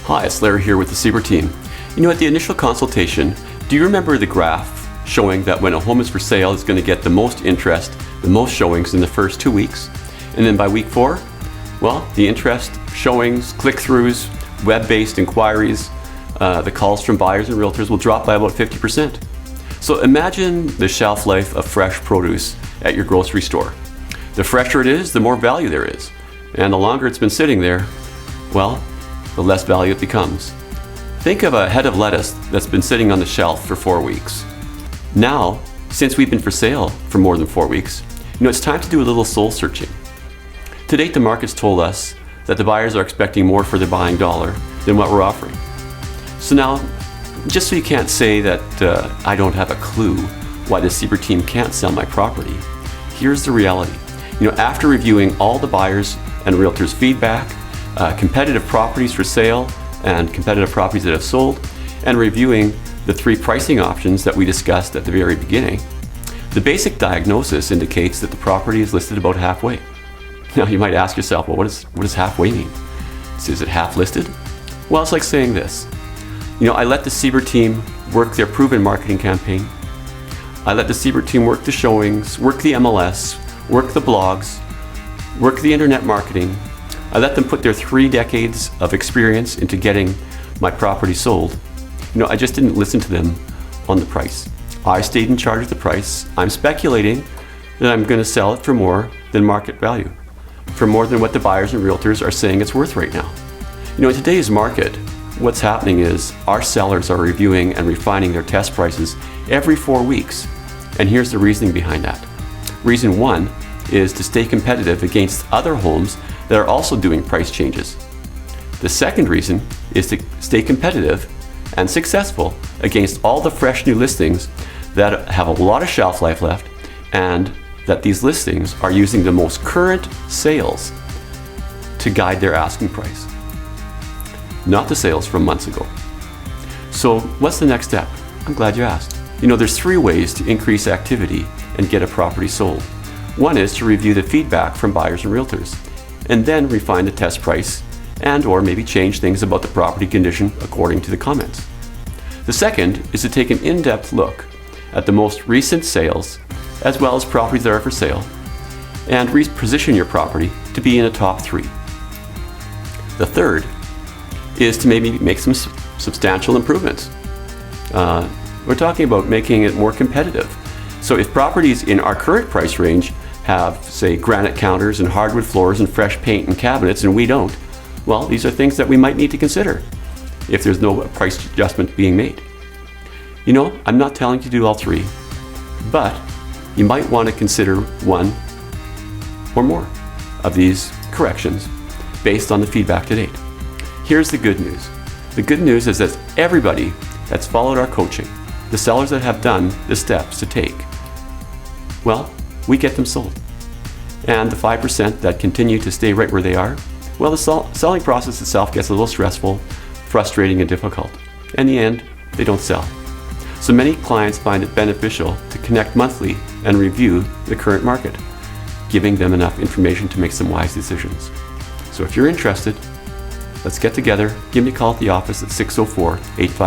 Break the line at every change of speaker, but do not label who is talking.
Hi, it's Larry here with the Sieber team. At the initial consultation, do you remember the graph showing that when a home is for sale, it's going to get the most interest, the most showings in the first 2 weeks? And then by week 4, well, the interest, showings, click-throughs, web-based inquiries, the calls from buyers and realtors will drop by about 50%. So imagine the shelf life of fresh produce at your grocery store. The fresher it is, the more value there is. And the longer it's been sitting there, well, the less value it becomes. Think of a head of lettuce that's been sitting on the shelf for 4 weeks. Now, since we've been for sale for more than 4 weeks, it's time to do a little soul searching. To date, the market's told us that the buyers are expecting more for their buying dollar than what we're offering. So now, just so you can't say that I don't have a clue why the Sieber team can't sell my property, here's the reality. After reviewing all the buyers and realtors' feedback, competitive properties for sale and competitive properties that have sold, and reviewing the 3 pricing options that we discussed at the very beginning, the basic diagnosis indicates that the property is listed about halfway. Now you might ask yourself, well, what does halfway mean? Is it half listed? Well, it's like saying this. I let the Sieber team work their proven marketing campaign. I let the Sieber team work the showings, work the MLS, work the blogs, work the internet marketing. I let them put their 3 decades of experience into getting my property sold. I just didn't listen to them on the price. I stayed in charge of the price. I'm speculating that I'm going to sell it for more than market value, for more than what the buyers and realtors are saying it's worth right now. In today's market, what's happening is our sellers are reviewing and refining their test prices every 4 weeks. And here's the reasoning behind that. Reason 1 is to stay competitive against other homes that are also doing price changes. The second reason is to stay competitive and successful against all the fresh new listings that have a lot of shelf life left, and that these listings are using the most current sales to guide their asking price, not the sales from months ago. So what's the next step? I'm glad you asked. There's 3 ways to increase activity and get a property sold. One is to review the feedback from buyers and realtors, and then refine the test price and or maybe change things about the property condition according to the comments. The second is to take an in-depth look at the most recent sales as well as properties that are for sale and reposition your property to be in the top 3. The third is to maybe make some substantial improvements. We're talking about making it more competitive. So if properties in our current price range have, say, granite counters and hardwood floors and fresh paint and cabinets, and we don't, well, these are things that we might need to consider if there's no price adjustment being made. I'm not telling you to do all 3, but you might want to consider 1 or more of these corrections based on the feedback to date. Here's the good news. The good news is that everybody that's followed our coaching, the sellers that have done the steps to take, well, we get them sold. And the 5% that continue to stay right where they are, well, the selling process itself gets a little stressful, frustrating, and difficult. In the end, they don't sell. So many clients find it beneficial to connect monthly and review the current market, giving them enough information to make some wise decisions. So if you're interested, let's get together. Give me a call at the office at 604-855